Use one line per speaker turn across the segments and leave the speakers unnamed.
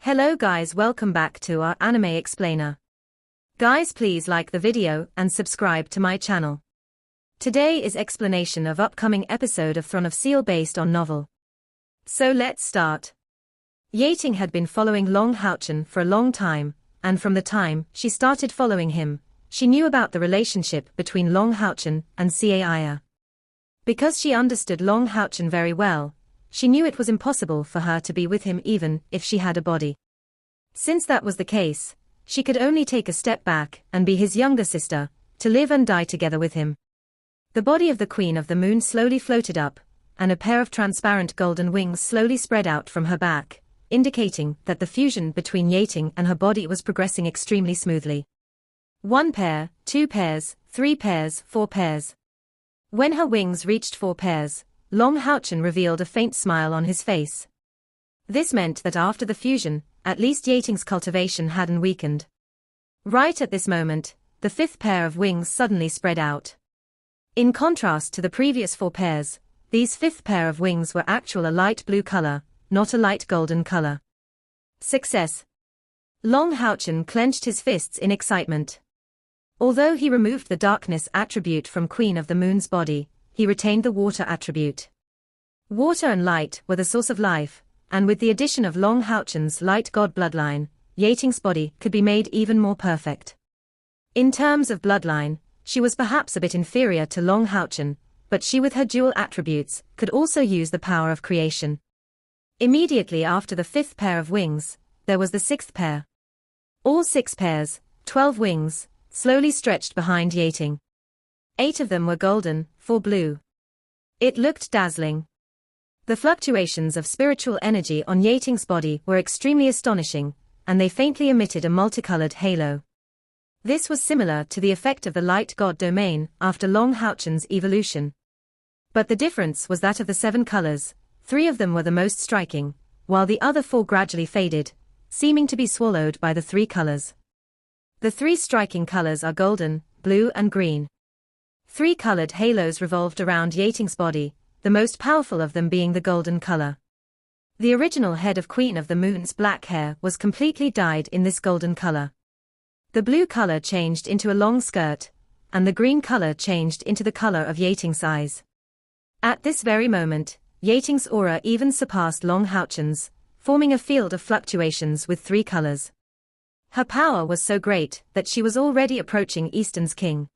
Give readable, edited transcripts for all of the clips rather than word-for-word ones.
Hello guys, welcome back to our anime explainer. Guys, please like the video and subscribe to my channel. Today is explanation of upcoming episode of Throne of Steel based on novel. So let's start. Yating had been following Long Houchen for a long time, and from the time she started following him, she knew about the relationship between Long Houchen and Caia. Because she understood Long Houchen very well, she knew it was impossible for her to be with him even if she had a body. Since that was the case, she could only take a step back and be his younger sister, to live and die together with him. The body of the Queen of the Moon slowly floated up, and a pair of transparent golden wings slowly spread out from her back, indicating that the fusion between Yating and her body was progressing extremely smoothly. 1 pair, 2 pairs, 3 pairs, 4 pairs. When her wings reached 4 pairs, Long Houchen revealed a faint smile on his face. This meant that after the fusion, at least Yating's cultivation hadn't weakened. Right at this moment, the 5th pair of wings suddenly spread out. In contrast to the previous 4 pairs, these 5th pair of wings were actual a light blue color, not a light golden color. Success! Long Houchen clenched his fists in excitement. Although he removed the darkness attribute from Queen of the Moon's body, he retained the water attribute. Water and light were the source of life, and with the addition of Long Houchen's light god bloodline, Yating's body could be made even more perfect. In terms of bloodline, she was perhaps a bit inferior to Long Houchen, but she with her dual attributes could also use the power of creation. Immediately after the 5th pair of wings, there was the 6th pair. All 6 pairs, 12 wings, slowly stretched behind Yating. 8 of them were golden, 4 blue. It looked dazzling. The fluctuations of spiritual energy on Yating's body were extremely astonishing, and they faintly emitted a multicolored halo. This was similar to the effect of the light god domain after Long Houchen's evolution. But the difference was that of the 7 colors, 3 of them were the most striking, while the other 4 gradually faded, seeming to be swallowed by the 3 colors. The 3 striking colors are golden, blue and green. 3 colored halos revolved around Yating's body, the most powerful of them being the golden color. The original head of Queen of the Moon's black hair was completely dyed in this golden color. The blue color changed into a long skirt, and the green color changed into the color of Yating's eyes. At this very moment, Yating's aura even surpassed Long Houchen's, forming a field of fluctuations with 3 colors. Her power was so great that she was already approaching Eastern's king.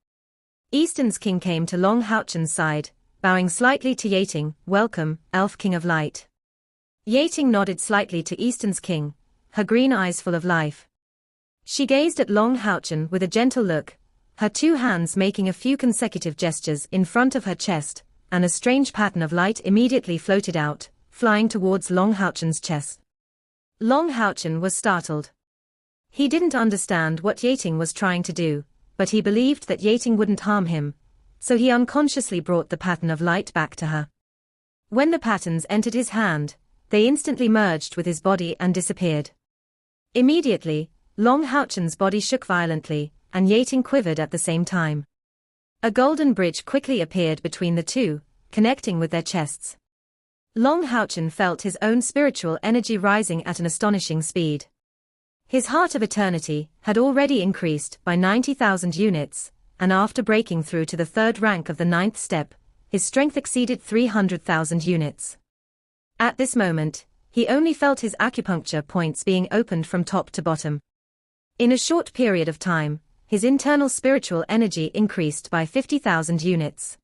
Eastern's king came to Long Houchen's side, bowing slightly to Yating. "Welcome, Elf King of Light." Yating nodded slightly to Eastern's king, her green eyes full of life. She gazed at Long Houchen with a gentle look, her 2 hands making a few consecutive gestures in front of her chest, and a strange pattern of light immediately floated out, flying towards Long Houchen's chest. Long Houchen was startled. He didn't understand what Yating was trying to do, but he believed that Yating wouldn't harm him, so he unconsciously brought the pattern of light back to her. When the patterns entered his hand, they instantly merged with his body and disappeared. Immediately, Long Houchen's body shook violently, and Yating quivered at the same time. A golden bridge quickly appeared between the two, connecting with their chests. Long Houchen felt his own spiritual energy rising at an astonishing speed. His Heart of Eternity had already increased by 90,000 units, and after breaking through to the 3rd rank of the 9th step, his strength exceeded 300,000 units. At this moment, he only felt his acupuncture points being opened from top to bottom. In a short period of time, his internal spiritual energy increased by 50,000 units.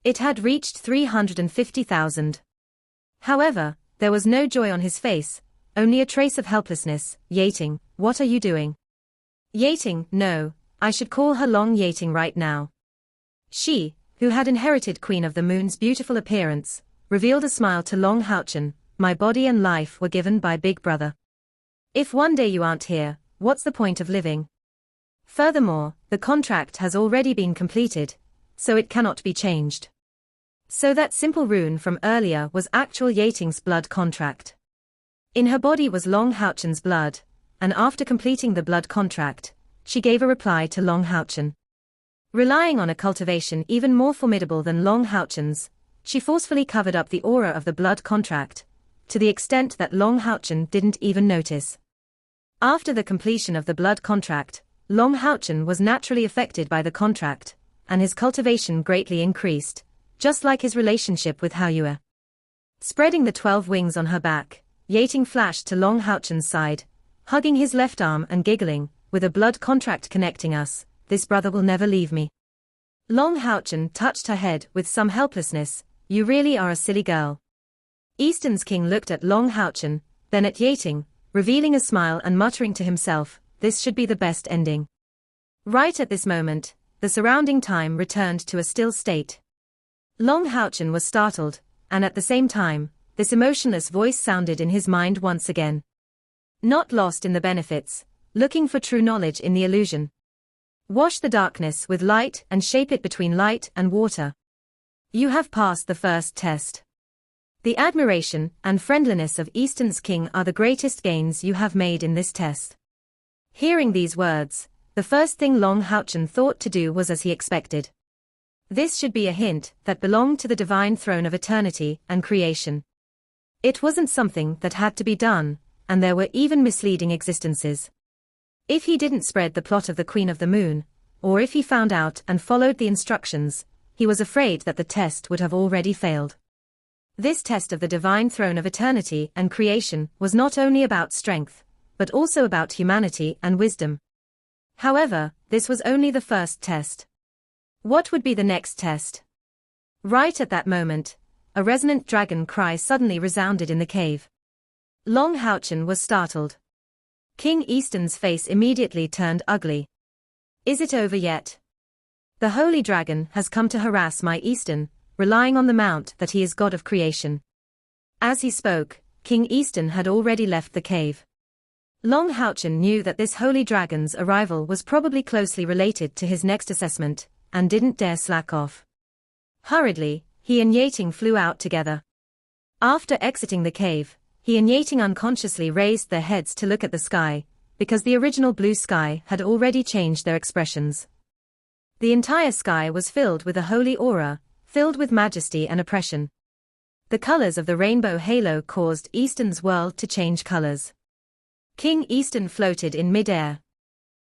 It had reached 350,000. However, there was no joy on his face, only a trace of helplessness. "Yating, what are you doing?" "Yating, no, I should call her Long Yating right now." She, who had inherited Queen of the Moon's beautiful appearance, revealed a smile to Long Houchen. "My body and life were given by Big Brother. If one day you aren't here, what's the point of living? Furthermore, the contract has already been completed, so it cannot be changed." So that simple rune from earlier was actual Yating's blood contract. In her body was Long Houchen's blood, and after completing the blood contract, she gave a reply to Long Houchen. Relying on a cultivation even more formidable than Long Houchen's, she forcefully covered up the aura of the blood contract, to the extent that Long Houchen didn't even notice. After the completion of the blood contract, Long Houchen was naturally affected by the contract, and his cultivation greatly increased, just like his relationship with Haoyue. Spreading the 12 wings on her back, Yating flashed to Long Houchen's side, hugging his left arm and giggling, "With a blood contract connecting us, this brother will never leave me." Long Houchen touched her head with some helplessness. "You really are a silly girl." Eastern's king looked at Long Houchen, then at Yating, revealing a smile and muttering to himself, "This should be the best ending." Right at this moment, the surrounding time returned to a still state. Long Houchen was startled, and at the same time, this emotionless voice sounded in his mind once again. Not lost in the benefits, looking for true knowledge in the illusion. Wash the darkness with light and shape it between light and water. You have passed the first test. The admiration and friendliness of Eastern's king are the greatest gains you have made in this test. Hearing these words, the first thing Long Houchen thought to do was as he expected. This should be a hint that belonged to the divine throne of eternity and creation. It wasn't something that had to be done, and there were even misleading existences. If he didn't spread the plot of the Queen of the Moon, or if he found out and followed the instructions, he was afraid that the test would have already failed. This test of the divine throne of eternity and creation was not only about strength, but also about humanity and wisdom. However, this was only the first test. What would be the next test? Right at that moment, a resonant dragon cry suddenly resounded in the cave. Long Houchen was startled. King Eastern's face immediately turned ugly. "Is it over yet? The holy dragon has come to harass my Eastern, relying on the mount that he is god of creation." As he spoke, King Eastern had already left the cave. Long Houchen knew that this holy dragon's arrival was probably closely related to his next assessment, and didn't dare slack off. Hurriedly, he and Yating flew out together. After exiting the cave, he and Yating unconsciously raised their heads to look at the sky, because the original blue sky had already changed their expressions. The entire sky was filled with a holy aura, filled with majesty and oppression. The colors of the rainbow halo caused Eastern's world to change colors. King Eastern floated in mid-air.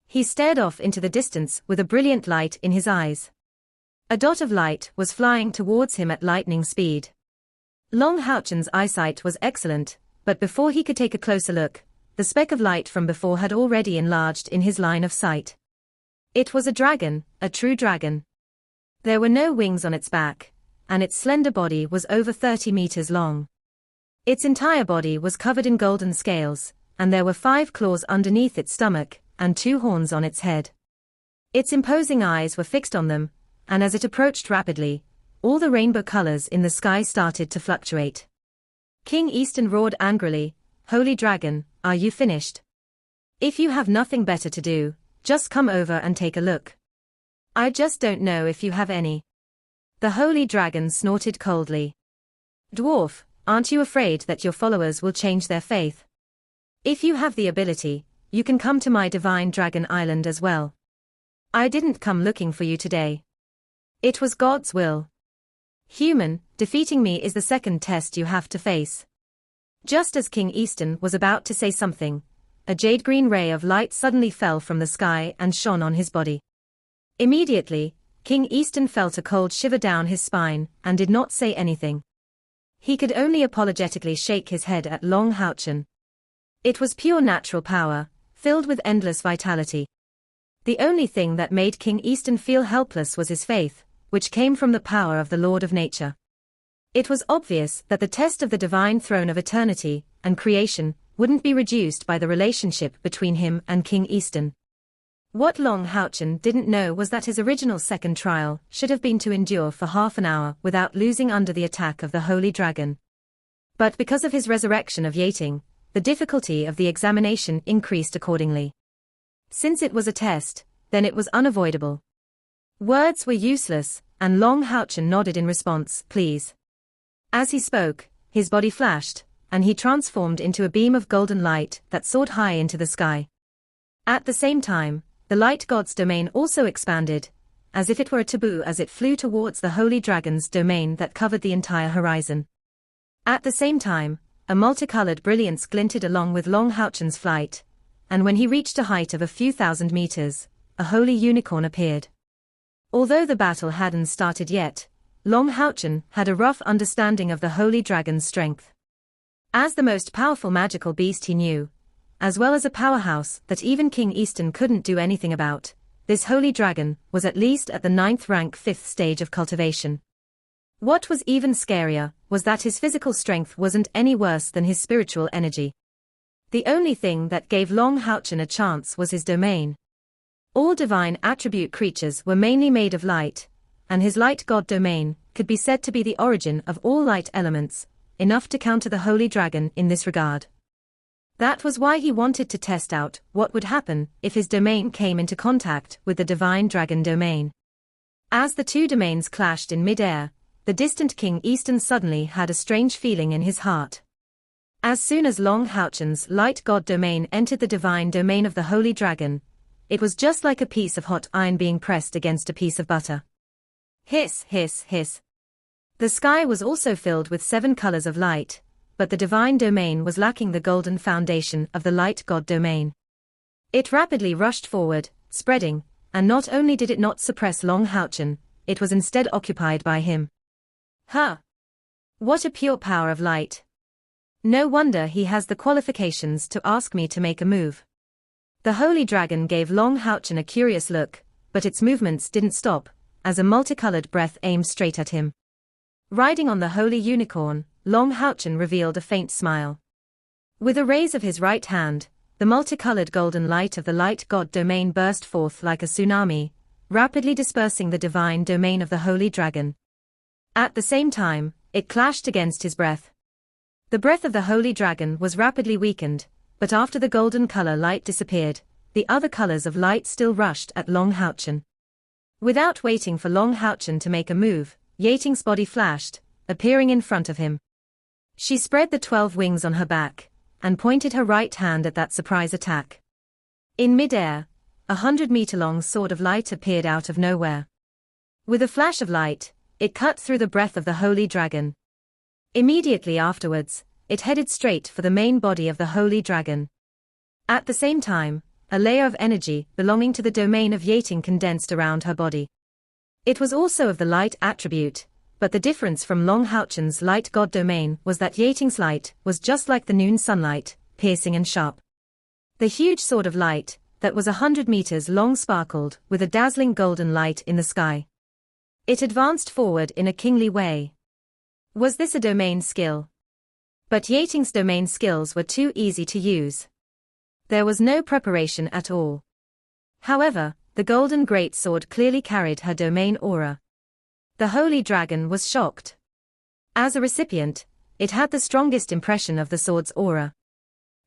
He stared off into the distance with a brilliant light in his eyes. A dot of light was flying towards him at lightning speed. Long Houchen's eyesight was excellent, but before he could take a closer look, the speck of light from before had already enlarged in his line of sight. It was a dragon, a true dragon. There were no wings on its back, and its slender body was over 30 meters long. Its entire body was covered in golden scales, and there were 5 claws underneath its stomach, and 2 horns on its head. Its imposing eyes were fixed on them, and as it approached rapidly, all the rainbow colors in the sky started to fluctuate. King Eastern roared angrily, "Holy dragon, are you finished? If you have nothing better to do, just come over and take a look. I just don't know if you have any." The holy dragon snorted coldly. "Dwarf, aren't you afraid that your followers will change their faith? If you have the ability, you can come to my divine dragon island as well. I didn't come looking for you today. It was God's will. Human, defeating me is the second test you have to face." Just as King Eastern was about to say something, a jade-green ray of light suddenly fell from the sky and shone on his body. Immediately, King Eastern felt a cold shiver down his spine and did not say anything. He could only apologetically shake his head at Long Houchen. It was pure natural power, filled with endless vitality. The only thing that made King Eastern feel helpless was his faith, which came from the power of the Lord of Nature. It was obvious that the test of the divine throne of eternity and creation wouldn't be reduced by the relationship between him and King Eastern. What Long Houchen didn't know was that his original second trial should have been to endure for half an hour without losing under the attack of the holy dragon. But because of his resurrection of Yating, the difficulty of the examination increased accordingly. Since it was a test, then it was unavoidable. Words were useless, and Long Houchen nodded in response, "Please." As he spoke, his body flashed, and he transformed into a beam of golden light that soared high into the sky. At the same time, the light god's domain also expanded, as if it were a taboo as it flew towards the holy dragon's domain that covered the entire horizon. At the same time, a multicolored brilliance glinted along with Long Houchen's flight, and when he reached a height of a few thousand meters, a holy unicorn appeared. Although the battle hadn't started yet, Long Houchen had a rough understanding of the holy dragon's strength. As the most powerful magical beast he knew, as well as a powerhouse that even King Easton couldn't do anything about, this holy dragon was at least at the 9th rank 5th stage of cultivation. What was even scarier was that his physical strength wasn't any worse than his spiritual energy. The only thing that gave Long Houchen a chance was his domain. All divine attribute creatures were mainly made of light, and his light god domain could be said to be the origin of all light elements, enough to counter the holy dragon in this regard. That was why he wanted to test out what would happen if his domain came into contact with the divine dragon domain. As the two domains clashed in mid-air, the distant King Easton suddenly had a strange feeling in his heart. As soon as Long Houchen's light god domain entered the divine domain of the holy dragon, it was just like a piece of hot iron being pressed against a piece of butter. Hiss, hiss, hiss. The sky was also filled with 7 colors of light, but the divine domain was lacking the golden foundation of the light god domain. It rapidly rushed forward, spreading, and not only did it not suppress Long Houchen, it was instead occupied by him. Huh! What a pure power of light! No wonder he has the qualifications to ask me to make a move. The holy dragon gave Long Houchen a curious look, but its movements didn't stop, as a multicolored breath aimed straight at him. Riding on the holy unicorn, Long Houchen revealed a faint smile. With a raise of his right hand, the multicolored golden light of the light god domain burst forth like a tsunami, rapidly dispersing the divine domain of the holy dragon. At the same time, it clashed against his breath. The breath of the holy dragon was rapidly weakened, but after the golden color light disappeared, the other colors of light still rushed at Long Houchen. Without waiting for Long Houchen to make a move, Yating's body flashed, appearing in front of him. She spread the 12 wings on her back, and pointed her right hand at that surprise attack. In mid-air, a 100-meter-long sword of light appeared out of nowhere. With a flash of light, it cut through the breath of the holy dragon. Immediately afterwards, it headed straight for the main body of the holy dragon. At the same time, a layer of energy belonging to the domain of Yating condensed around her body. It was also of the light attribute, but the difference from Long Houchen's light god domain was that Yating's light was just like the noon sunlight, piercing and sharp. The huge sword of light, that was 100 meters long, sparkled with a dazzling golden light in the sky. It advanced forward in a kingly way. Was this a domain skill? But Yating's domain skills were too easy to use. There was no preparation at all. However, the golden great sword clearly carried her domain aura. The holy dragon was shocked. As a recipient, it had the strongest impression of the sword's aura.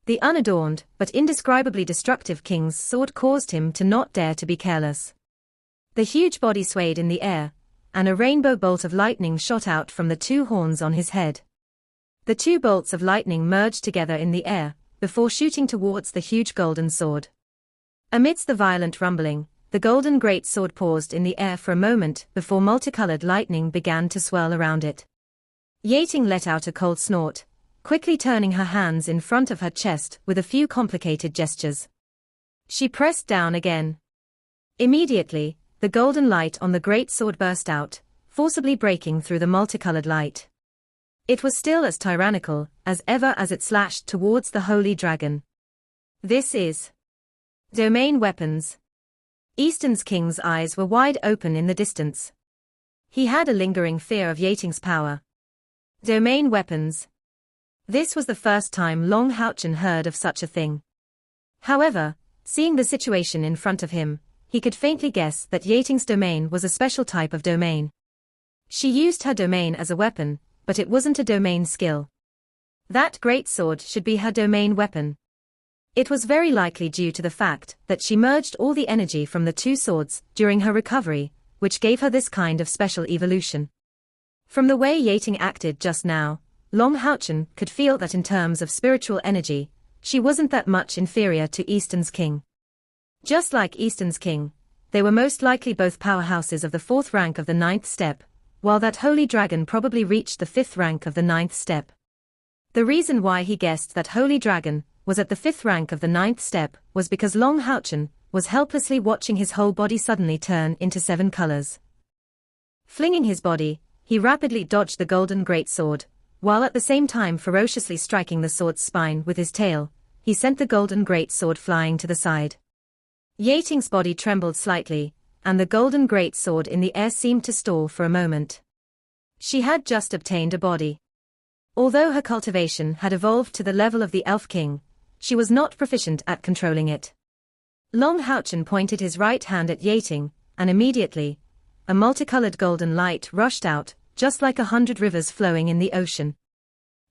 The unadorned, but indescribably destructive king's sword caused him to not dare to be careless. The huge body swayed in the air, and a rainbow bolt of lightning shot out from the 2 horns on his head. The 2 bolts of lightning merged together in the air, before shooting towards the huge golden sword. Amidst the violent rumbling, the golden great sword paused in the air for a moment before multicolored lightning began to swirl around it. Yating let out a cold snort, quickly turning her hands in front of her chest with a few complicated gestures. She pressed down again. Immediately, the golden light on the great sword burst out, forcibly breaking through the multicolored light. It was still as tyrannical as ever as it slashed towards the holy dragon. This is domain weapons. Easton's king's eyes were wide open in the distance. He had a lingering fear of Yating's power. Domain weapons. This was the first time Long Houchen heard of such a thing. However, seeing the situation in front of him, he could faintly guess that Yating's domain was a special type of domain. She used her domain as a weapon, but it wasn't a domain skill. That great sword should be her domain weapon. It was very likely due to the fact that she merged all the energy from the 2 swords during her recovery, which gave her this kind of special evolution. From the way Yating acted just now, Long Houchen could feel that in terms of spiritual energy, she wasn't that much inferior to Easton's king. Just like Easton's king, they were most likely both powerhouses of the 4th rank of the 9th step, while that holy dragon probably reached the 5th rank of the 9th step. The reason why he guessed that holy dragon was at the 5th rank of the 9th step was because Long Houchen was helplessly watching his whole body suddenly turn into 7 colors. Flinging his body, he rapidly dodged the golden greatsword, while at the same time ferociously striking the sword's spine with his tail. He sent the golden greatsword flying to the side. Yating's body trembled slightly, and the golden greatsword in the air seemed to stall for a moment. She had just obtained a body. Although her cultivation had evolved to the level of the Elf King, she was not proficient at controlling it. Long Houchen pointed his right hand at Yating, and immediately, a multicolored golden light rushed out, just like 100 rivers flowing in the ocean.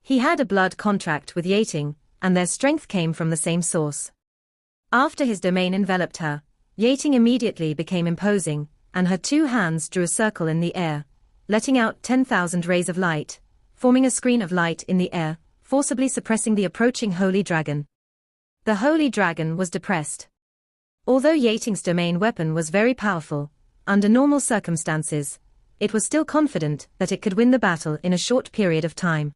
He had a blood contract with Yating, and their strength came from the same source. After his domain enveloped her, Yating immediately became imposing, and her 2 hands drew a circle in the air, letting out 10,000 rays of light, forming a screen of light in the air, forcibly suppressing the approaching holy dragon. The holy dragon was depressed. Although Yating's domain weapon was very powerful, under normal circumstances, it was still confident that it could win the battle in a short period of time.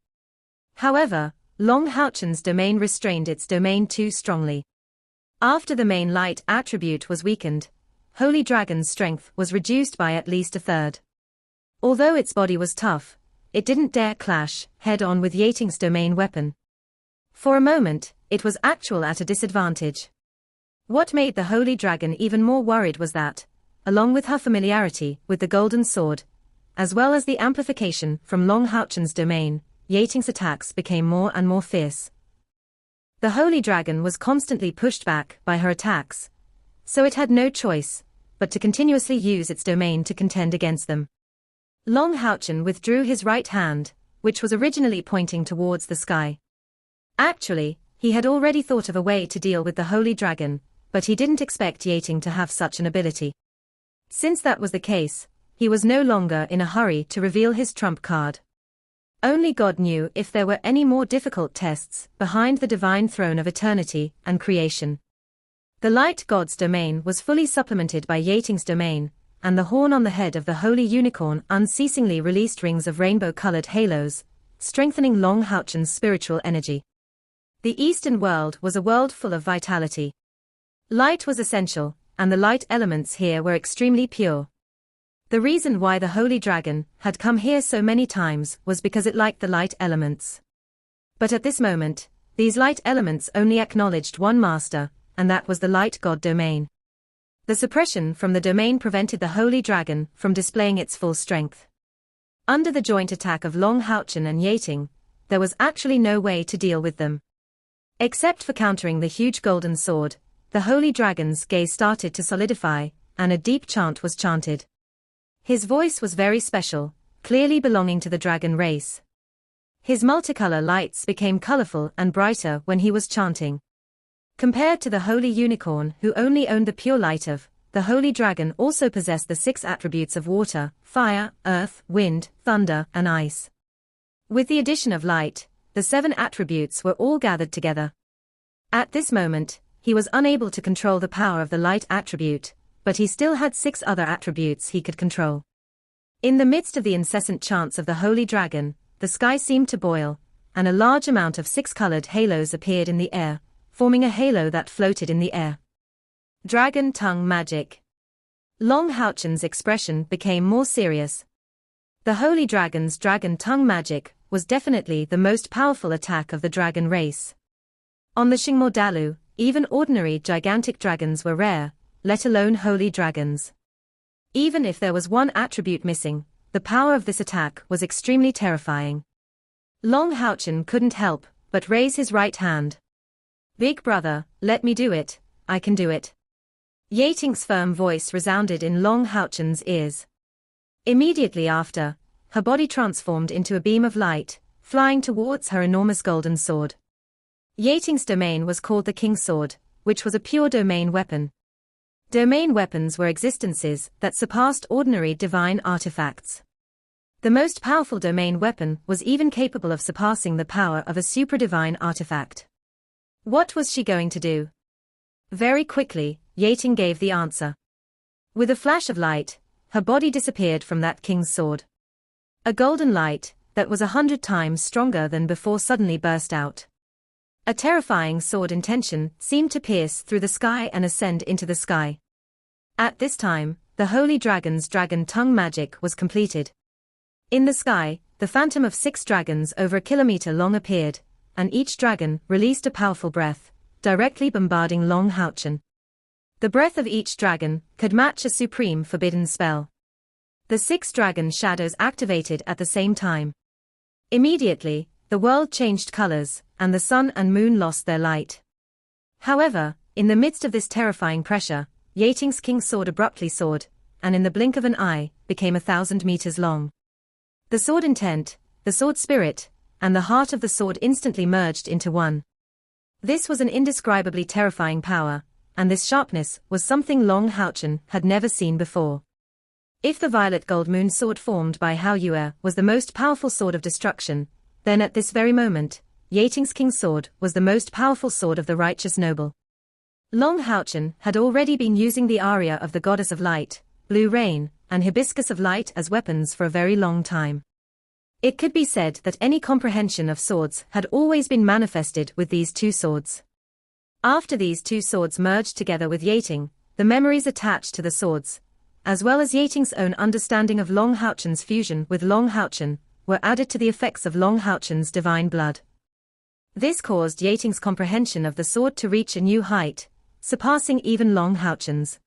However, Long Houchen's domain restrained its domain too strongly. After the main light attribute was weakened, Holy Dragon's strength was reduced by at least a third. Although its body was tough, it didn't dare clash head-on with Yating's domain weapon. For a moment, it was actually at a disadvantage. What made the Holy Dragon even more worried was that, along with her familiarity with the golden sword, as well as the amplification from Long Houchen's domain, Yating's attacks became more and more fierce. The Holy Dragon was constantly pushed back by her attacks, so it had no choice but to continuously use its domain to contend against them. Long Houchen withdrew his right hand, which was originally pointing towards the sky. Actually, he had already thought of a way to deal with the Holy Dragon, but he didn't expect Yating to have such an ability. Since that was the case, he was no longer in a hurry to reveal his trump card. Only God knew if there were any more difficult tests behind the divine throne of eternity and creation. The light god's domain was fully supplemented by Yating's domain, and the horn on the head of the holy unicorn unceasingly released rings of rainbow-colored halos, strengthening Long Houchen's spiritual energy. The Eastern world was a world full of vitality. Light was essential, and the light elements here were extremely pure. The reason why the Holy Dragon had come here so many times was because it liked the light elements. But at this moment, these light elements only acknowledged one master, and that was the light god domain. The suppression from the domain prevented the Holy Dragon from displaying its full strength. Under the joint attack of Long Houchen and Yating, there was actually no way to deal with them. Except for countering the huge golden sword, the Holy Dragon's gaze started to solidify, and a deep chant was chanted. His voice was very special, clearly belonging to the dragon race. His multicolor lights became colorful and brighter when he was chanting. Compared to the Holy Unicorn who only owned the pure light of, the Holy Dragon also possessed the 6 attributes of water, fire, earth, wind, thunder, and ice. With the addition of light, the 7 attributes were all gathered together. At this moment, he was unable to control the power of the light attribute, but he still had 6 other attributes he could control. In the midst of the incessant chants of the Holy Dragon, the sky seemed to boil, and a large amount of 6-colored halos appeared in the air, forming a halo that floated in the air. Dragon Tongue Magic. Long Houchen's expression became more serious. The Holy Dragon's Dragon Tongue Magic was definitely the most powerful attack of the dragon race. On the Xingmo, even ordinary gigantic dragons were rare, let alone holy dragons. Even if there was one attribute missing, the power of this attack was extremely terrifying. Long Houchen couldn't help but raise his right hand. "Big brother, let me do it, I can do it." Yating's firm voice resounded in Long Houchen's ears. Immediately after, her body transformed into a beam of light, flying towards her enormous golden sword. Yating's domain was called the King's Sword, which was a pure domain weapon. Domain weapons were existences that surpassed ordinary divine artifacts. The most powerful domain weapon was even capable of surpassing the power of a supradivine artifact. What was she going to do? Very quickly, Yating gave the answer. With a flash of light, her body disappeared from that king's sword. A golden light, that was 100 times stronger than before suddenly burst out. A terrifying sword intention seemed to pierce through the sky and ascend into the sky. At this time, the holy dragon's dragon tongue magic was completed. In the sky, the phantom of 6 dragons over a kilometer long appeared, and each dragon released a powerful breath, directly bombarding Long Houchen. The breath of each dragon could match a supreme forbidden spell. The 6 dragon shadows activated at the same time. Immediately, the world changed colors, and the sun and moon lost their light. However, in the midst of this terrifying pressure, Yating's king's sword abruptly soared, and in the blink of an eye, became 1,000 meters long. The sword intent, the sword spirit, and the heart of the sword instantly merged into one. This was an indescribably terrifying power, and this sharpness was something Long Houchen had never seen before. If the violet gold moon sword formed by Hao Yue was the most powerful sword of destruction, then at this very moment, Yating's king's sword was the most powerful sword of the righteous noble. Long Houchen had already been using the aria of the goddess of light, blue rain, and hibiscus of light as weapons for a very long time. It could be said that any comprehension of swords had always been manifested with these 2 swords. After these 2 swords merged together with Yating, the memories attached to the swords, as well as Yating's own understanding of Long Houchen's fusion with Long Houchen, were added to the effects of Long Houchen's divine blood. This caused Yating's comprehension of the sword to reach a new height, surpassing even Long Houchen's.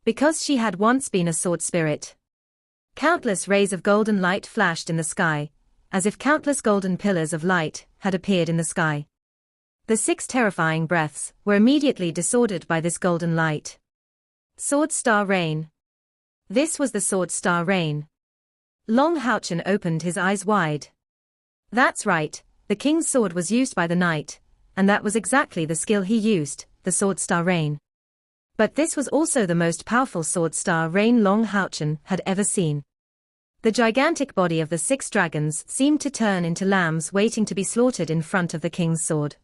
Because she had once been a sword spirit. Countless rays of golden light flashed in the sky, as if countless golden pillars of light had appeared in the sky. The 6 terrifying breaths were immediately disordered by this golden light. Sword Star Rain. This was the Sword Star Rain. Long Houchen opened his eyes wide. That's right, the king's sword was used by the knight, and that was exactly the skill he used, the Sword Star Rain. But this was also the most powerful Sword Star Rain Long Houchen had ever seen. The gigantic body of the 6 dragons seemed to turn into lambs waiting to be slaughtered in front of the king's sword.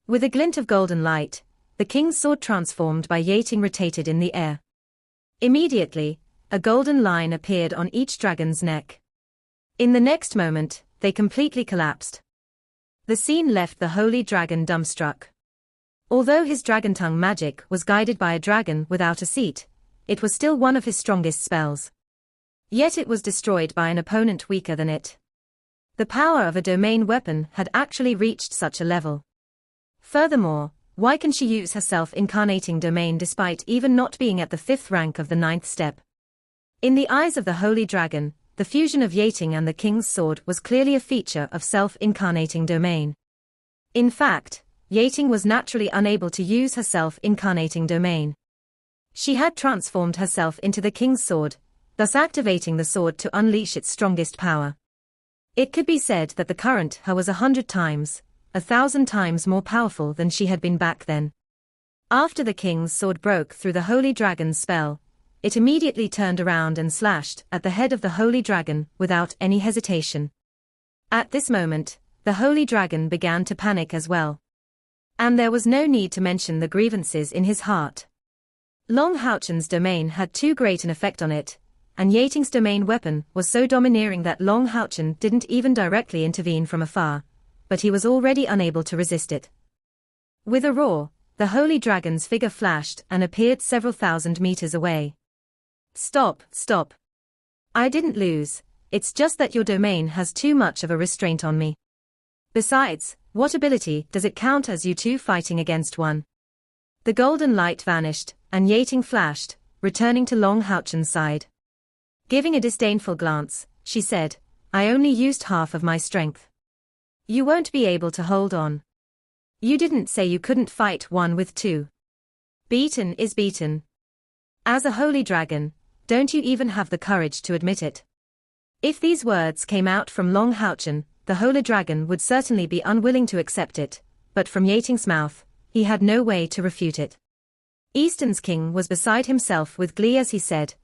With a glint of golden light, the king's sword transformed by Yating rotated in the air. Immediately, a golden line appeared on each dragon's neck. In the next moment, they completely collapsed. The scene left the holy dragon dumbstruck. Although his dragon tongue magic was guided by a dragon without a seat, it was still one of his strongest spells. Yet it was destroyed by an opponent weaker than it. The power of a domain weapon had actually reached such a level. Furthermore, why can she use her self-incarnating domain despite even not being at the 5th rank of the 9th step? In the eyes of the holy dragon, the fusion of Yating and the king's sword was clearly a feature of self-incarnating domain. In fact, Yating was naturally unable to use her self-incarnating domain. She had transformed herself into the king's sword, thus activating the sword to unleash its strongest power. It could be said that the current her was 100 times, 1,000 times more powerful than she had been back then. After the king's sword broke through the holy dragon's spell, it immediately turned around and slashed at the head of the holy dragon without any hesitation. At this moment, the holy dragon began to panic as well. And there was no need to mention the grievances in his heart. Long Houchen's domain had too great an effect on it, and Yating's domain weapon was so domineering that Long Houchen didn't even directly intervene from afar, but he was already unable to resist it. With a roar, the holy dragon's figure flashed and appeared several thousand meters away. Stop, stop. I didn't lose, it's just that your domain has too much of a restraint on me. Besides, what ability does it count as you 2 fighting against one? The golden light vanished, and Yating flashed, returning to Long Houchen's side. Giving a disdainful glance, she said, I only used half of my strength. You won't be able to hold on. You didn't say you couldn't fight one with 2. Beaten is beaten. As a holy dragon, don't you even have the courage to admit it? If these words came out from Long Houchen, the holy dragon would certainly be unwilling to accept it, but from Yating's mouth, he had no way to refute it. Eastern's king was beside himself with glee as he said,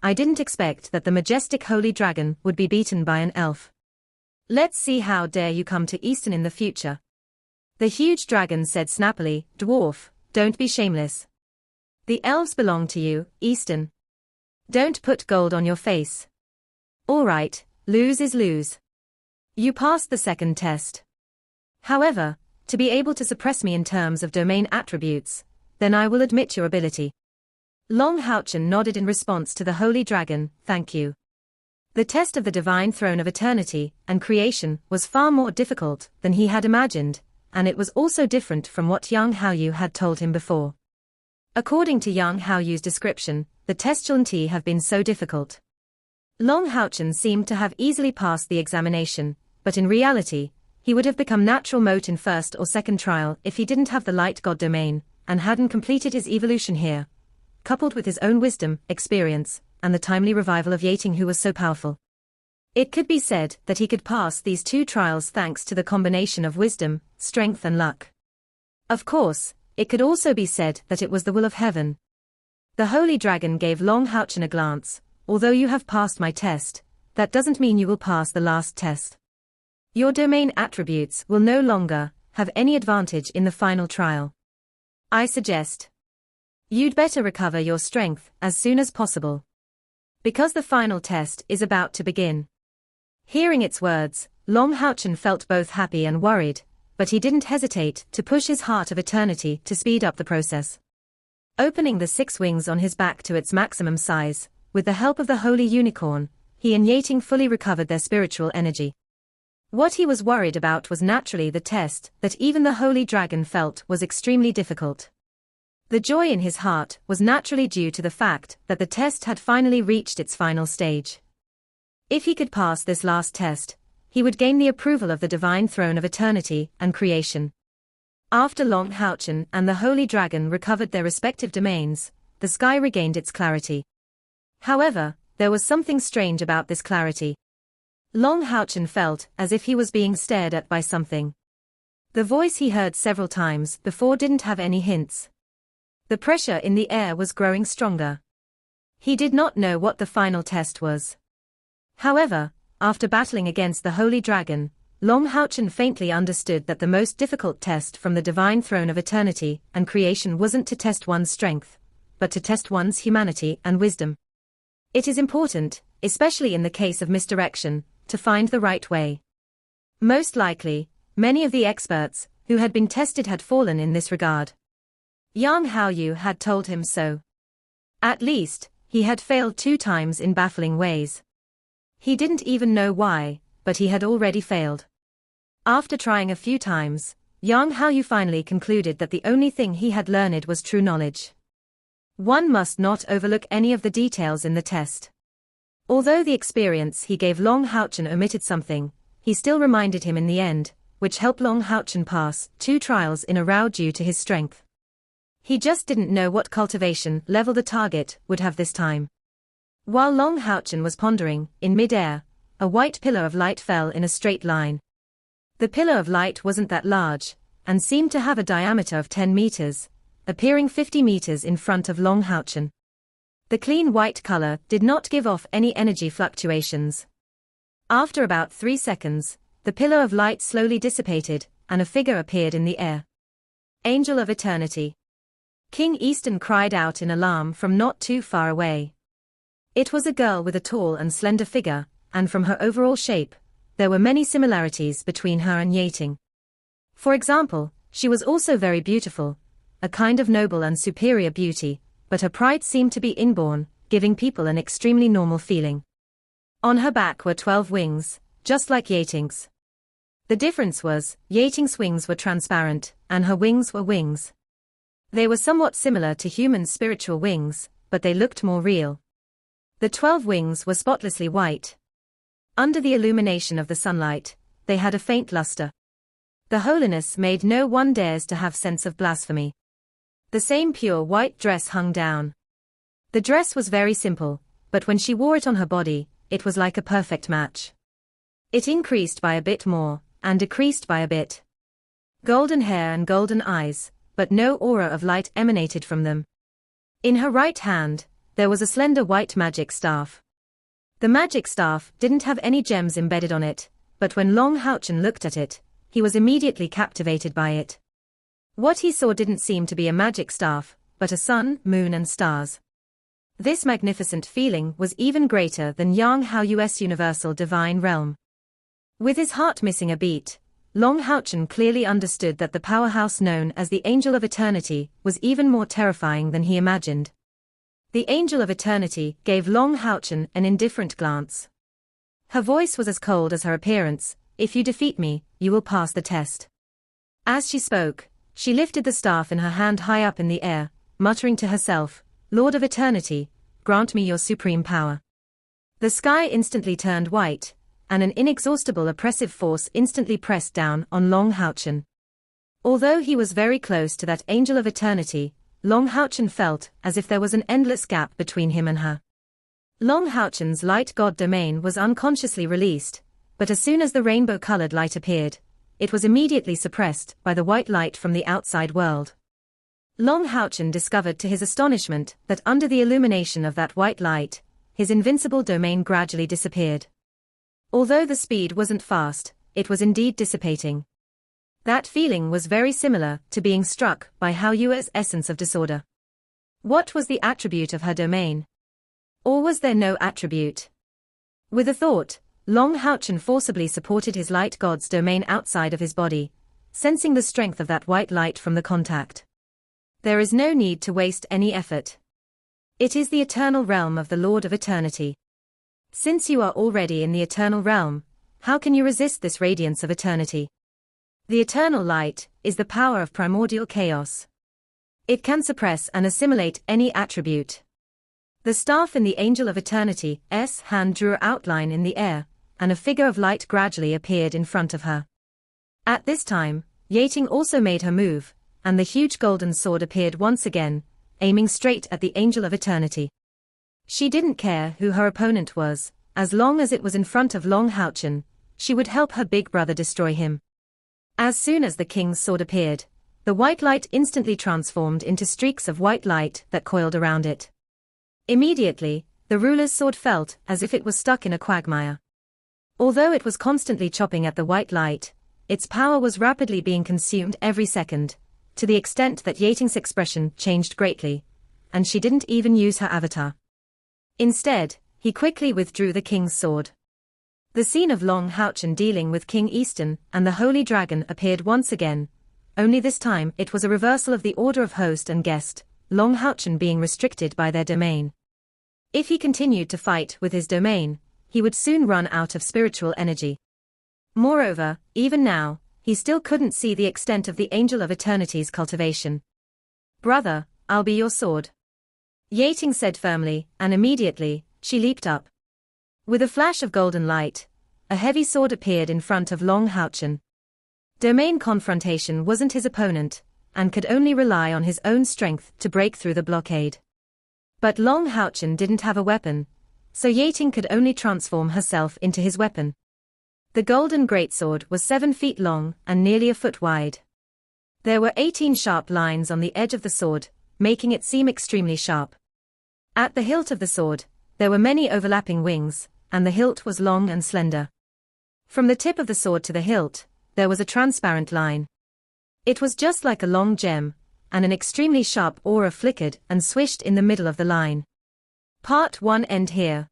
I didn't expect that the majestic holy dragon would be beaten by an elf. Let's see how dare you come to Eastern in the future. The huge dragon said snappily, Dwarf, don't be shameless. The elves belong to you, Eastern. Don't put gold on your face. All right, lose is lose. You passed the second test. However, to be able to suppress me in terms of domain attributes, then I will admit your ability. Long Houchen nodded in response to the Holy Dragon, thank you. The test of the divine throne of eternity and creation was far more difficult than he had imagined, and it was also different from what Yang Haoyu had told him before. According to Yang Haoyu's description, the test shouldn't have been so difficult. Long Houchen seemed to have easily passed the examination, but in reality, he would have become natural mote in first or second trial if he didn't have the light god domain, and hadn't completed his evolution here, coupled with his own wisdom, experience, and the timely revival of Yating who was so powerful. It could be said that he could pass these two trials thanks to the combination of wisdom, strength and luck. Of course, it could also be said that it was the will of heaven. The Holy Dragon gave Long Houchen a glance. Although you have passed my test, that doesn't mean you will pass the last test. Your domain attributes will no longer have any advantage in the final trial. I suggest you'd better recover your strength as soon as possible, because the final test is about to begin. Hearing its words, Long Houchen felt both happy and worried, but he didn't hesitate to push his heart of eternity to speed up the process. Opening the 6 wings on his back to its maximum size, with the help of the Holy Unicorn, he and Yating fully recovered their spiritual energy. What he was worried about was naturally the test that even the Holy Dragon felt was extremely difficult. The joy in his heart was naturally due to the fact that the test had finally reached its final stage. If he could pass this last test, he would gain the approval of the divine throne of eternity and creation. After Long Houchen and the Holy Dragon recovered their respective domains, the sky regained its clarity. However, there was something strange about this clarity. Long Houchen felt as if he was being stared at by something. The voice he heard several times before didn't have any hints. The pressure in the air was growing stronger. He did not know what the final test was. However, after battling against the Holy Dragon, Long Houchen faintly understood that the most difficult test from the divine throne of eternity and creation wasn't to test one's strength, but to test one's humanity and wisdom. It is important, especially in the case of misdirection, to find the right way. Most likely, many of the experts who had been tested had fallen in this regard. Yang Haoyu had told him so. At least, he had failed 2 times in baffling ways. He didn't even know why, but he had already failed. After trying a few times, Yang Haoyu finally concluded that the only thing he had learned was true knowledge. One must not overlook any of the details in the test. Although the experience he gave Long Houchen omitted something, he still reminded him in the end, which helped Long Houchen pass 2 trials in a row due to his strength. He just didn't know what cultivation level the target would have this time. While Long Houchen was pondering, in mid-air, a white pillar of light fell in a straight line. The pillar of light wasn't that large, and seemed to have a diameter of 10 meters, appearing 50 meters in front of Long Houchen. The clean white color did not give off any energy fluctuations. After about 3 seconds, the pillar of light slowly dissipated, and a figure appeared in the air. Angel of Eternity. King Easton cried out in alarm from not too far away. It was a girl with a tall and slender figure, and from her overall shape, there were many similarities between her and Yating. For example, she was also very beautiful, a kind of noble and superior beauty, but her pride seemed to be inborn, giving people an extremely normal feeling. On her back were 12 wings, just like Yating's. The difference was, Yating's wings were transparent, and her wings were wings. They were somewhat similar to human spiritual wings, but they looked more real. The 12 wings were spotlessly white. Under the illumination of the sunlight, they had a faint luster. The holiness made no one dares to have sense of blasphemy. The same pure white dress hung down. The dress was very simple, but when she wore it on her body, it was like a perfect match. It increased by a bit more, and decreased by a bit. Golden hair and golden eyes, but no aura of light emanated from them. In her right hand, there was a slender white magic staff. The magic staff didn't have any gems embedded on it, but when Long Houchen looked at it, he was immediately captivated by it. What he saw didn't seem to be a magic staff, but a sun, moon and stars. This magnificent feeling was even greater than Yang Haoyu's universal divine realm. With his heart missing a beat, Long Houchen clearly understood that the powerhouse known as the Angel of Eternity was even more terrifying than he imagined. The Angel of Eternity gave Long Houchen an indifferent glance. Her voice was as cold as her appearance. "If you defeat me, you will pass the test." As she spoke, she lifted the staff in her hand high up in the air, muttering to herself, "Lord of Eternity, grant me your supreme power." The sky instantly turned white, and an inexhaustible oppressive force instantly pressed down on Long Houchen. Although he was very close to that Angel of Eternity, Long Houchen felt as if there was an endless gap between him and her. Long Houchen's light god domain was unconsciously released, but as soon as the rainbow-colored light appeared, it was immediately suppressed by the white light from the outside world. Long Houchen discovered to his astonishment that under the illumination of that white light, his invincible domain gradually disappeared. Although the speed wasn't fast, it was indeed dissipating. That feeling was very similar to being struck by Haoyu's essence of disorder. What was the attribute of her domain? Or was there no attribute? With a thought, Long Houchen forcibly supported his light god's domain outside of his body, sensing the strength of that white light from the contact. There is no need to waste any effort. It is the eternal realm of the Lord of Eternity. Since you are already in the eternal realm, how can you resist this radiance of eternity? The eternal light is the power of primordial chaos. It can suppress and assimilate any attribute. The staff in the Angel of Eternity's hand drew an outline in the air, and a figure of light gradually appeared in front of her. At this time, Yating also made her move, and the huge golden sword appeared once again, aiming straight at the Angel of Eternity. She didn't care who her opponent was, as long as it was in front of Long Houchen, she would help her big brother destroy him. As soon as the king's sword appeared, the white light instantly transformed into streaks of white light that coiled around it. Immediately, the ruler's sword felt as if it was stuck in a quagmire. Although it was constantly chopping at the white light, its power was rapidly being consumed every second, to the extent that Yating's expression changed greatly, and she didn't even use her avatar. Instead, he quickly withdrew the king's sword. The scene of Long Houchen dealing with King Easton and the Holy Dragon appeared once again, only this time it was a reversal of the order of host and guest, Long Houchen being restricted by their domain. If he continued to fight with his domain, he would soon run out of spiritual energy. Moreover, even now, he still couldn't see the extent of the Angel of Eternity's cultivation. "Brother, I'll be your sword," Yating said firmly, and immediately, she leaped up. With a flash of golden light, a heavy sword appeared in front of Long Houchen. Domain confrontation wasn't his opponent, and could only rely on his own strength to break through the blockade. But Long Houchen didn't have a weapon, so Yating could only transform herself into his weapon. The golden greatsword was 7 feet long and nearly a foot wide. There were 18 sharp lines on the edge of the sword, making it seem extremely sharp. At the hilt of the sword, there were many overlapping wings, and the hilt was long and slender. From the tip of the sword to the hilt, there was a transparent line. It was just like a long gem, and an extremely sharp aura flickered and swished in the middle of the line. Part 1 end here.